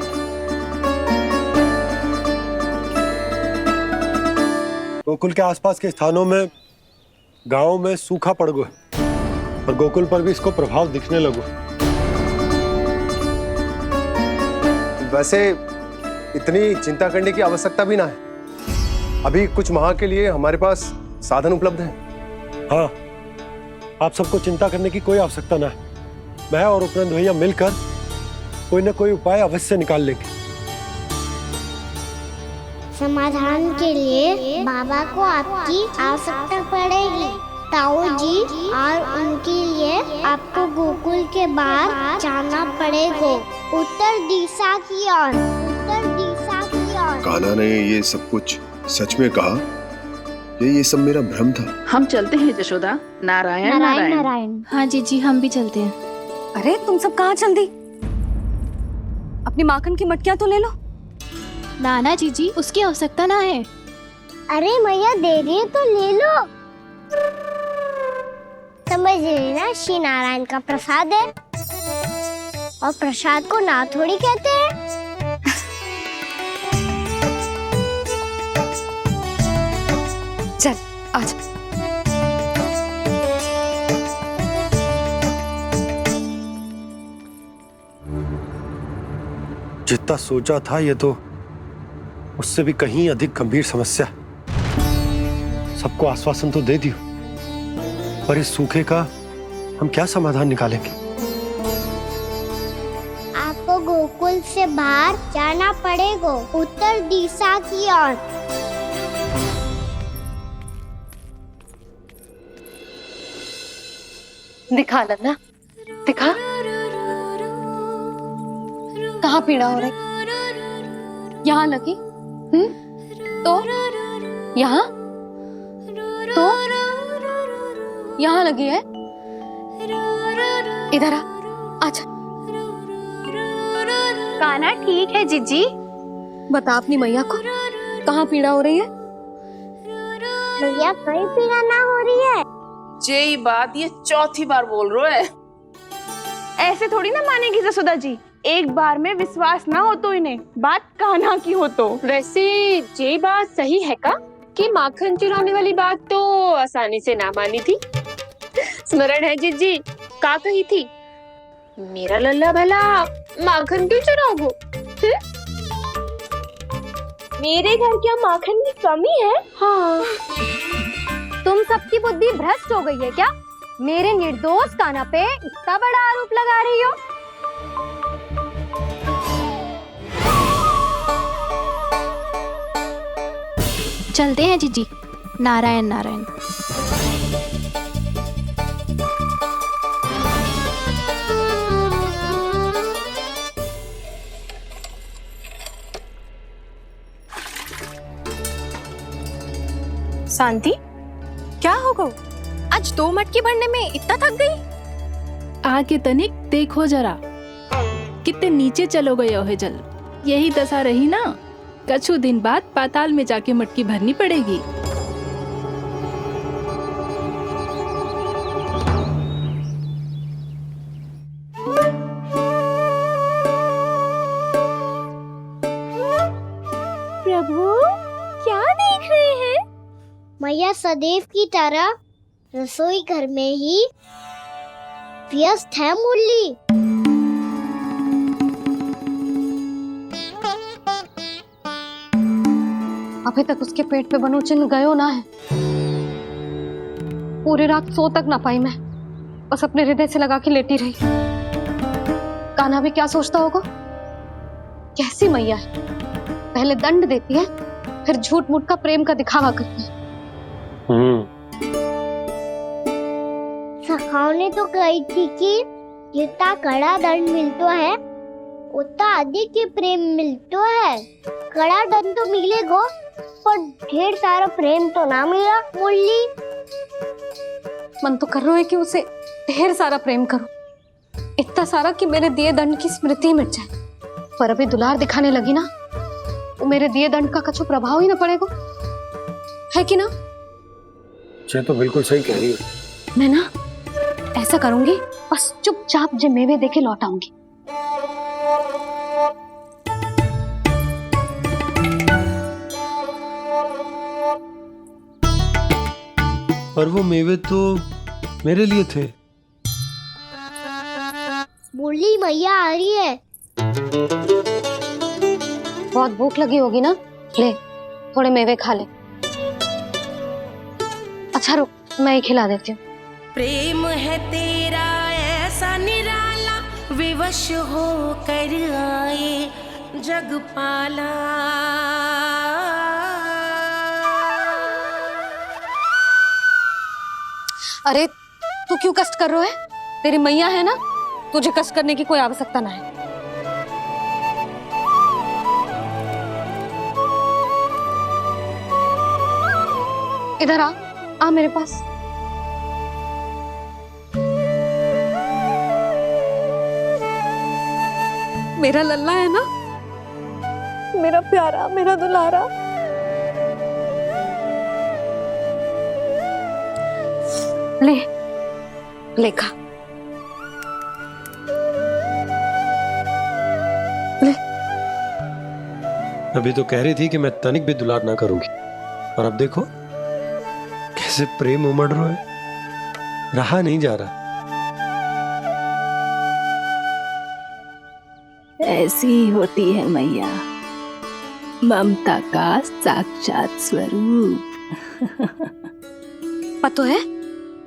गोकुल के आसपास के स्थानों में, गांवों में सूखा पड़ गया और गोकुल पर भी इसको प्रभाव दिखने लगा। वैसे इतनी चिंता करने की आवश्यकता भी ना है। अभी कुछ माह के लिए हमारे पास साधन उपलब्ध है। हाँ, आप सबको चिंता करने की कोई आवश्यकता ना है। मैं और उपनंद भैया मिलकर कोई न कोई उपाय अवश्य निकाल लेंगे। समाधान के लिए बाबा को आपकी आवश्यकता पड़ेगी। ताऊ जी और उनके लिए आपको गोकुल के बाहर जाना पड़ेगा, उत्तर दिशा की ओर, उत्तर दिशा की ओर। कान्हा ने ये सब कुछ सच में कहा? ये सब मेरा भ्रम था? हम चलते हैं जशोदा। नारायण नारायण नारायण। हाँ जीजी, हम भी चलते हैं। अरे तुम सब कहाँ चल दी? अपनी माखन की मटकियाँ तो ले लो। नाना जीजी, उसकी आवश्यकता ना है। अरे मैया दे रही है तो ले लो। समझ लेना, श्री नारायण का प्रसाद है और प्रसाद को ना थोड़ी कहते हैं। चल आज। जितना सोचा था ये तो उससे भी कहीं अधिक गंभीर समस्या। सबको आश्वासन तो दे दियो, पर इस सूखे का हम क्या समाधान निकालेंगे? आपको गोकुल से बाहर जाना पड़ेगा, उत्तर दिशा की ओर। दिखा लल्ला, दिखा। कहाँ पीड़ा हो रही? यहाँ लगी? तो यहाँ? तो यहाँ लगी है? इधर आ, आजा। कान्हा ठीक है जीजी। बता अपनी मैया को कहाँ पीड़ा हो रही है? भैया कहीं पीड़ा ना हो रही है। ये बात ये चौथी बार बोल रहे है। ऐसे थोड़ी ना मानेगी जसोदा जी। एक बार में विश्वास ना हो तो इन्हें बात कान्हा की हो तो। वैसे ये बात सही है का कि माखन चुराने वाली बात तो आसानी से ना मानी थी। स्मरण है जीजी का कही थी, मेरा लल्ला भला माखन क्यों चुराओगो? मेरे घर क्या माखन की कमी है? हाँ, तुम सबकी बुद्धि भ्रष्ट हो गई है क्या? मेरे निर्दोष कान्हा पे इतना बड़ा आरोप लगा रही हो? चलते हैं जीजी। नारायण नारायण। शांति, क्या हो गो? आज 2 मटकी भरने में इतना थक गई? आके तनिक देखो जरा, कितने नीचे चलो गए हो जल। यही दशा रही ना, कछु दिन बाद पाताल में जाके मटकी भरनी पड़ेगी। प्रभु क्या देख रहे हैं? मैया सदैव की तरह रसोई घर में ही व्यस्त है मुरली। अभी तक उसके पेट पे बनो चिन्ह गयो ना है। पूरी रात सो तक ना पाई मैं, बस अपने हृदय से लगा के लेटी रही। कान्हा भी क्या सोचता होगा, कैसी मैया है, पहले दंड देती है फिर झूठ मूठ का प्रेम का दिखावा करती है। सखाओ ने तो कही थी कि जितना कड़ा दंड मिलतो है उतना अधिक ही प्रेम मिलतो है। कड़ा दंड तो मिलेगो पर ढेर सारा प्रेम तो ना मिला मुरली। मन तो कर रहा है कि उसे ढेर सारा प्रेम करूं, इतना सारा कि मेरे दिए दंड की स्मृति मिट जाए। पर अभी दुलार दिखाने लगी ना, वो मेरे दिए दंड का कछु प्रभाव ही ना पड़ेगा, है कि ना? ये तो बिल्कुल सही कह रही हो। मैं ना ऐसा करूंगी, बस चुपचाप जे मेवे देके लौट आऊंगी। पर वो मेवे तो मेरे लिए थे। मुरली मैया आ रही है। बहुत भूख लगी होगी ना, ले थोड़े मेवे खा ले। अच्छा रुक, मैं ही खिला देती हूँ। प्रेम है तेरा ऐसा निराला, विवश हो कर आए जग पाला। अरे तू क्यों कष्ट कर रहा है? तेरी मैया है ना, तुझे कष्ट करने की कोई आवश्यकता ना है। इधर आ मेरे पास। मेरा लल्ला है ना, मेरा प्यारा, मेरा दुलारा। ले ले खा, ले। अभी तो कह रही थी कि मैं तनिक भी दुलार ना करूंगी, और अब देखो कैसे प्रेम उमड़ रहा है, रहा नहीं जा रहा। ऐसी ही होती है मैया, ममता का साक्षात स्वरूप। पता है,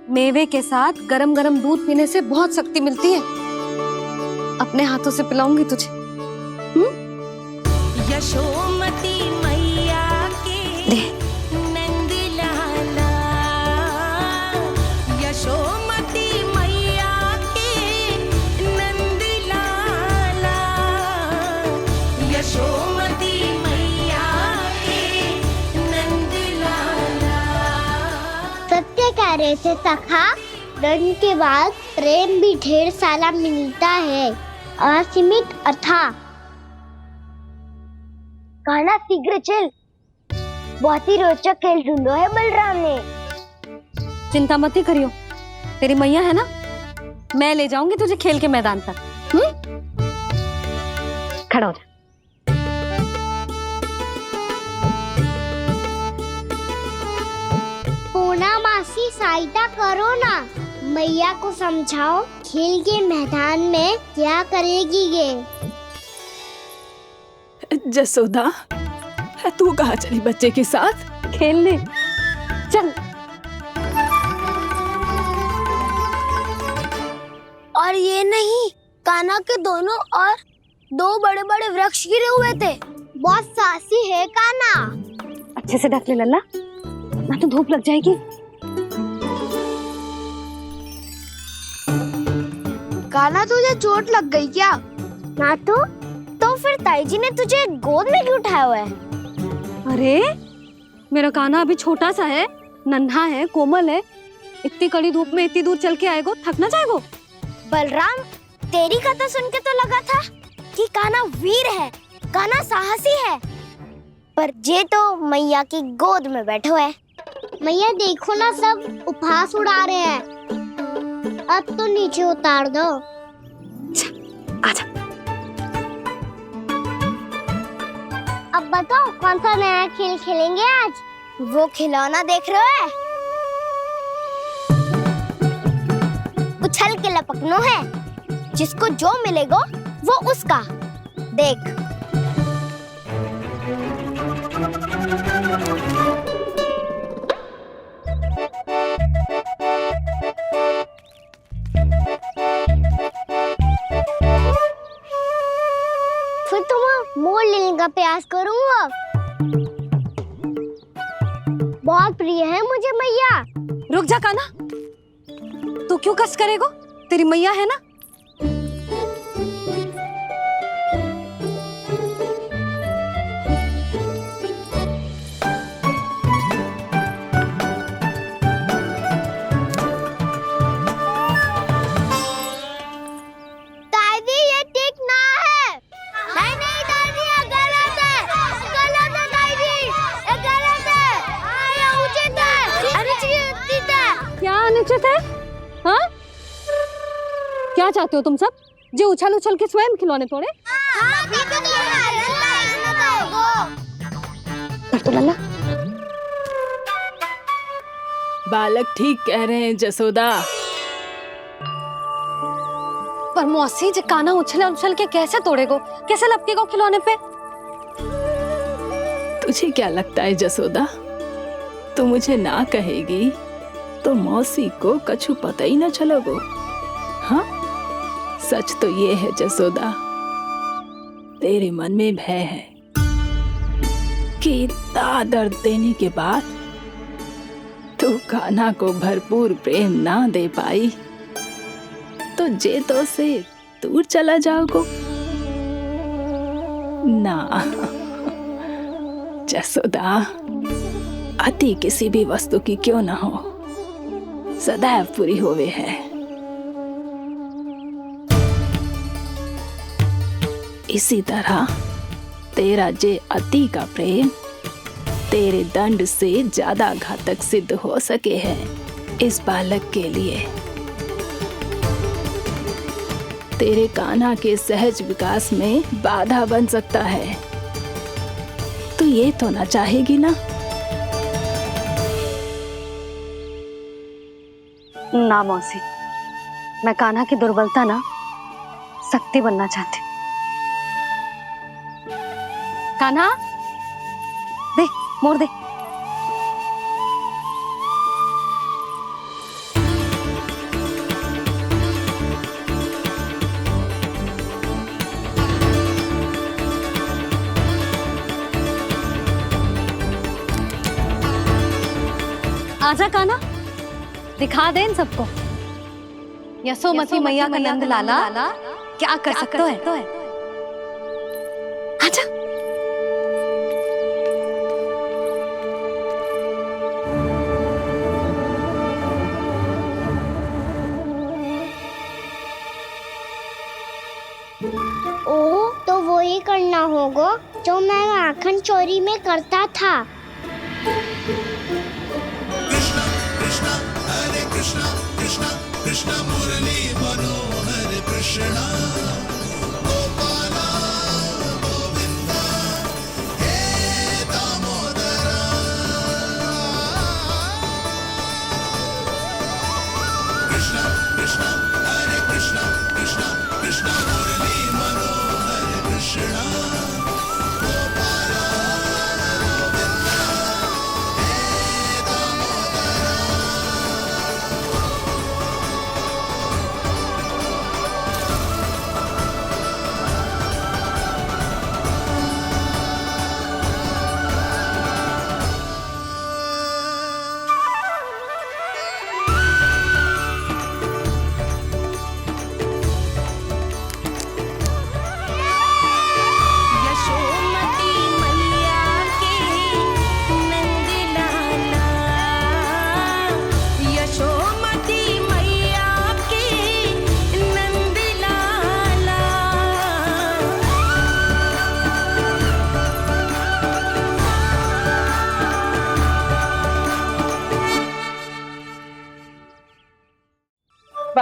मेवे के साथ गरम गरम दूध पीने से बहुत शक्ति मिलती है। अपने हाथों से पिलाऊंगी तुझे। यशोमती मैया के नंद लाला, यशोमती मैया के नंद लाला, यशोमती मैया के नंद लाला। सत्य कह रहे थे सखा, दंड के बाद प्रेम भी ढेर सारा मिलता है, असीमित अथाह। कान्हा शीघ्र चल, बहुत ही रोचक खेल ढूंढो है बलराम ने। चिंता मत ही करियो, तेरी मैया है ना, मैं ले जाऊंगी तुझे खेल के मैदान तक। खड़ा हो जा। पूना मासी सहायता करो ना, मैया को समझाओ खेल के मैदान में क्या करेगी ये। जसोदा, तू कहाँ चली बच्चे के साथ? खेलने चल। और ये नहीं, कान्हा के दोनों और दो बड़े बड़े वृक्ष गिरे हुए थे। बहुत साहसी है कान्हा। अच्छे से ढक ले लल्ला, ना तो धूप लग जाएगी। कान्हा तुझे चोट लग गई क्या? ना तो फिर ताई जी ने तुझे गोद में क्यों उठाया हुआ है? अरे मेरा कान्हा अभी छोटा सा है, नन्हा है, कोमल है। इतनी कड़ी धूप में इतनी दूर चल के आएगो, थक ना जाएगो? बलराम, तेरी कथा सुन के तो लगा था कि कान्हा वीर है, कान्हा साहसी है, पर जे तो मैया की गोद में बैठो है। मैया देखो ना, सब उपहास उड़ा रहे हैं। अब तो नीचे उतार दो। आजा। अब बताओ कौन सा नया खेल खेलेंगे आज? वो खिलौना देख रहे हो? उछल के लपकनो है, जिसको जो मिलेगा वो उसका। देख। फिर तुम मोड़ लेने का प्रयास करूंगा। बहुत प्रिय है मुझे मैया। रुक जा कान्हा, तू क्यों कष्ट करेगो? तेरी मैया है ना। दादी ये ठीक ना है। नहीं नहीं दादी, ये गलत है। गलत है दादी, ये गलत है। ये उचित है, अनुचित है। क्या अनुचित है? हाँ? क्या चाहते हो तुम सब? जो उछल उछल के स्वयं खिलौने तोड़े? तो लल्ला, बालक ठीक कह रहे हैं जसोदा। पर मौसी, जो कान्हा उछल उछल के कैसे तोड़ेगो, कैसे लपकेगो खिलौने पे? तुझे क्या लगता है जसोदा, तू मुझे ना कहेगी तो मौसी को कछु पता ही न चलोगो। हाँ, सच तो ये है जसोदा, तेरे मन में भय है कि इतना दर्द देने के बाद तू कान्हा को भरपूर प्रेम ना दे पाई तो जेतो से दूर चला जाओगो ना। जसोदा, अति किसी भी वस्तु की क्यों ना हो, सदैव पूरी होवे है। इसी तरह तेरा जे अति का प्रेम तेरे दंड से ज्यादा घातक सिद्ध हो सके है इस बालक के लिए। तेरे कान्हा के सहज विकास में बाधा बन सकता है। तू ये तो ना चाहेगी ना? ना मौसी, मैं कान्हा की दुर्बलता ना शक्ति बनना चाहती। कान्हा, दे, मोड़ दे। आजा कान्हा, दिखा दे इन सबको यशोमती मैया का नंद लाला क्या कर सकता है। आजा। ओ, तो वो ही करना होगा जो मैं माखन चोरी में करता था। कृष्णा कृष्णा कृष्णा मुरली मनोहर कृष्णा गोपाला गोविंदा हे दामोदरा। कृष्णा कृष्णा हरे कृष्णा कृष्णा कृष्णा मुरली मनोहर कृष्णा गोपाला गोविंदा हे दामोदरा।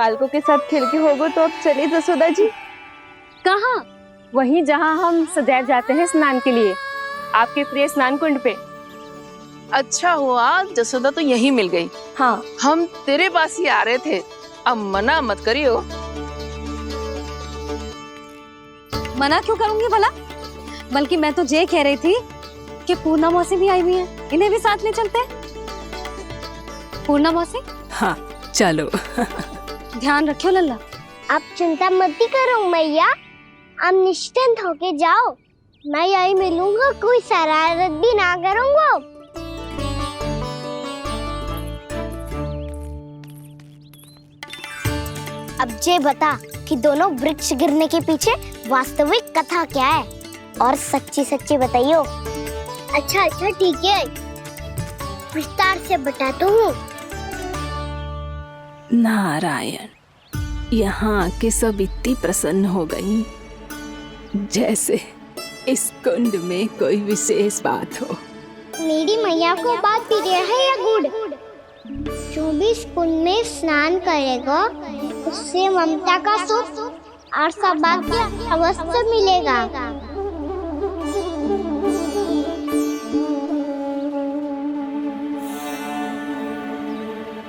बालकों के साथ खेल के होगो तो अब चलिए जसोदा जी। कहाँ? वहीं जहाँ हम सदैव जाते हैं स्नान के लिए, आपके प्रिय स्नान कुंड पे। अच्छा हुआ जसोदा तो यहीं मिल गई। हाँ, हम तेरे पास ही आ रहे थे, अब मना मत करियो। मना क्यों करूंगी भला? बल्कि मैं तो ये कह रही थी कि पूर्णा मौसी भी आई हुई है, इन्हें भी साथ ले चलते हैं। पूर्णा मौसी, हाँ चलो। ध्यान रखियो लल्ला। आप चिंता मत करो मैया, आप निश्चिंत होके जाओ, मैं यही मिलूंगा, कोई शरारत भी ना करूंगा। अब ये बता कि दोनों वृक्ष गिरने के पीछे वास्तविक कथा क्या है, और सच्ची सच्ची बताइयो। अच्छा अच्छा ठीक है, विस्तार से बताता हूँ। नारायण, यहाँ के सब इतनी प्रसन्न हो गई जैसे इस कुंड में कोई विशेष बात हो। मेरी मैया को बात प्रिय है या गुड़? जो भी इस कुंड में स्नान करेगा उससे ममता का सुख और सौभाग्य अवश्य मिलेगा।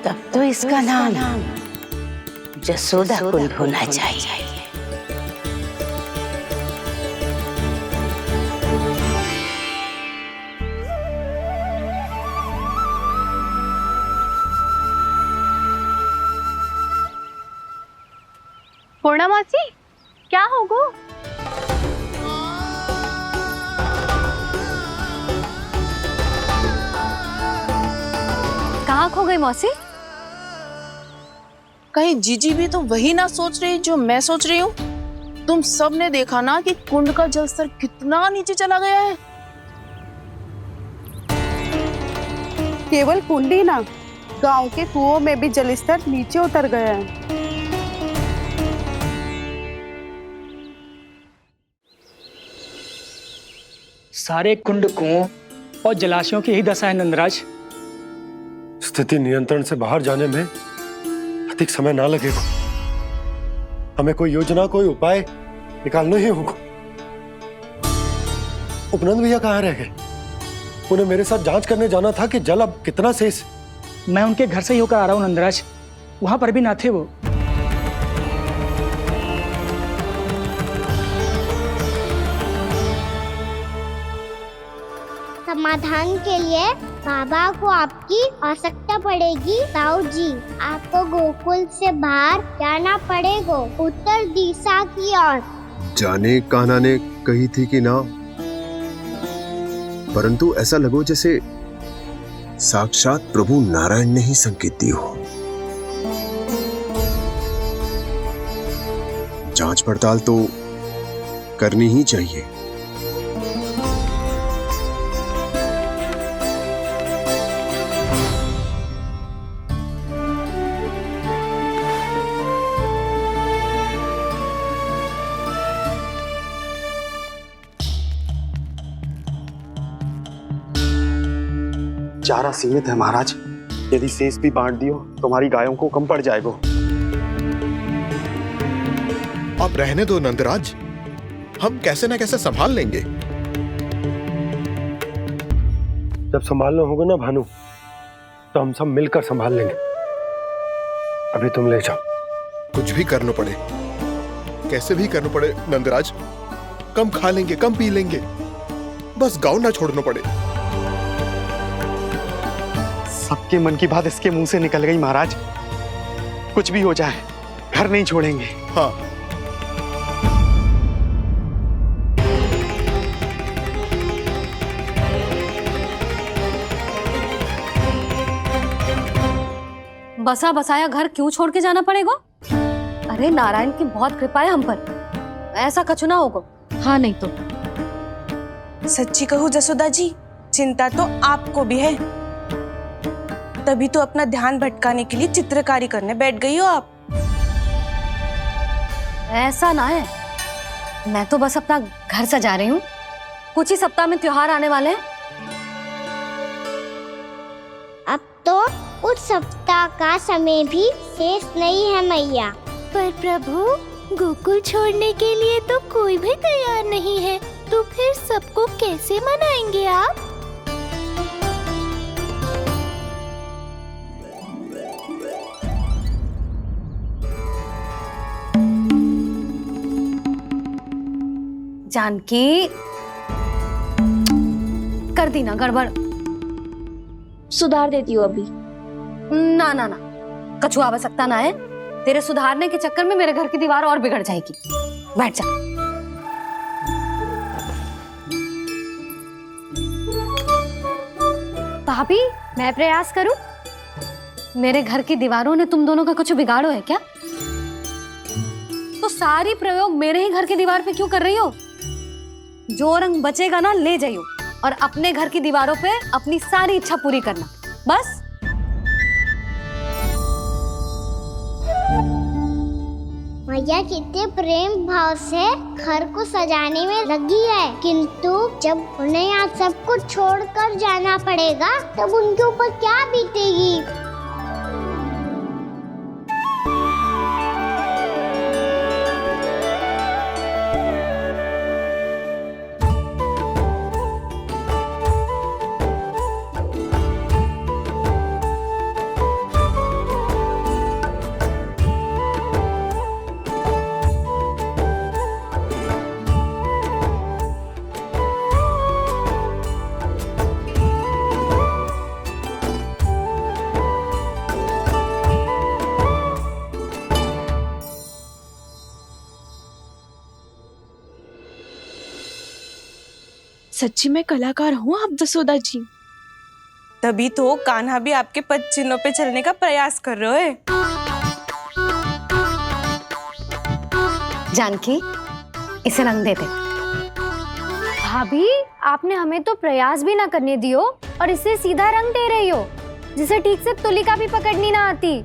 तब तो इसका नाम जसोदा कुंड होना चाहिए। पूर्णा मौसी, क्या होगो? कहाँ खो गई मौसी? कहीं जीजी भी तो वही ना सोच रही जो मैं सोच रही हूँ? तुम सब ने देखा ना कि कुंड का जलस्तर कितना नीचे चला गया है। केवल कुंड ही ना, गांव के कुओं में भी जलस्तर नीचे उतर गया है। सारे कुंड, कुओं और जलाशयों की ही दशा है नंदराज। स्थिति नियंत्रण से बाहर जाने में अधिक समय ना लगेगा। हमें कोई योजना, कोई उपाय निकालना ही होगा। उपनंद भैया कहाँ रह गए? उन्हें मेरे साथ जांच करने जाना था कि जल अब कितना शेष। मैं उनके घर से ही होकर आ रहा हूँ नंदराज, वहां पर भी ना थे वो। समाधान के लिए बाबा को आपकी आवश्यकता पड़ेगी। ताऊ जी, आपको गोकुल से बाहर जाना पड़ेगा, उत्तर दिशा की ओर। जाने कान्हा ने कही थी कि ना, परंतु ऐसा लगो जैसे साक्षात प्रभु नारायण ने ही संकेत दी हो। जांच पड़ताल तो करनी ही चाहिए। चारा सीमित है महाराज, यदि शेष भी बांट दियो तो हमारी गायों को कम पड़ जाएगा। अब रहने दो नंदराज, हम कैसे न कैसे संभाल लेंगे। जब संभालना होगा ना भानु, तो हम सब मिलकर संभाल लेंगे। अभी तुम ले जाओ। कुछ भी करना पड़े, कैसे भी करना पड़े नंदराज, कम खा लेंगे, कम पी लेंगे, बस गांव ना छोड़ना पड़े। सबके मन की बात इसके मुंह से निकल गई महाराज। कुछ भी हो जाए घर नहीं छोड़ेंगे। हाँ, बसा बसाया घर क्यों छोड़ के जाना पड़ेगा? अरे नारायण की बहुत कृपा है हम पर, ऐसा कछु ना होगा। हाँ नहीं तो सच्ची कहूँ जसोदा जी, चिंता तो आपको भी है, तभी तो अपना ध्यान भटकाने के लिए चित्रकारी करने बैठ गई हो आप। ऐसा ना है, मैं तो बस अपना घर सजा रही हूँ। कुछ ही सप्ताह में त्योहार आने वाले हैं। अब तो उस सप्ताह का समय भी शेष नहीं है मैया। पर प्रभु, गोकुल छोड़ने के लिए तो कोई भी तैयार नहीं है, तो फिर सबको कैसे मनाएंगे आप? जानकी, कर दी ना गड़बड़। सुधार देती हूँ अभी। ना ना ना, कछुआ आवश्यकता ना है। तेरे सुधारने के चक्कर में मेरे घर की दीवार और बिगड़ जाएगी। बैठ जा। भाभी, मैं प्रयास करूं? मेरे घर की दीवारों ने तुम दोनों का कुछ बिगाड़ो है क्या? तो सारी प्रयोग मेरे ही घर की दीवार पे क्यों कर रही हो? जो रंग बचेगा ना ले जाइयो, और अपने घर की दीवारों पे अपनी सारी इच्छा पूरी करना, बस। मैया कितने प्रेम भाव से घर को सजाने में लगी है, किंतु जब उन्हें यहाँ सब कुछ छोड़कर जाना पड़ेगा तब उनके ऊपर क्या बीतेगी? सच्ची में कलाकार हूँ आप जसोदा जी। तभी तो कान्हा भी आपके पद चिन्हों पे चलने का प्रयास कर रहे हैं। जानकी, इसे रंग देते। भाभी, आपने हमें तो प्रयास भी ना करने दियो और इसे सीधा रंग दे रही हो, जिसे ठीक से तुलिका भी पकड़नी ना आती।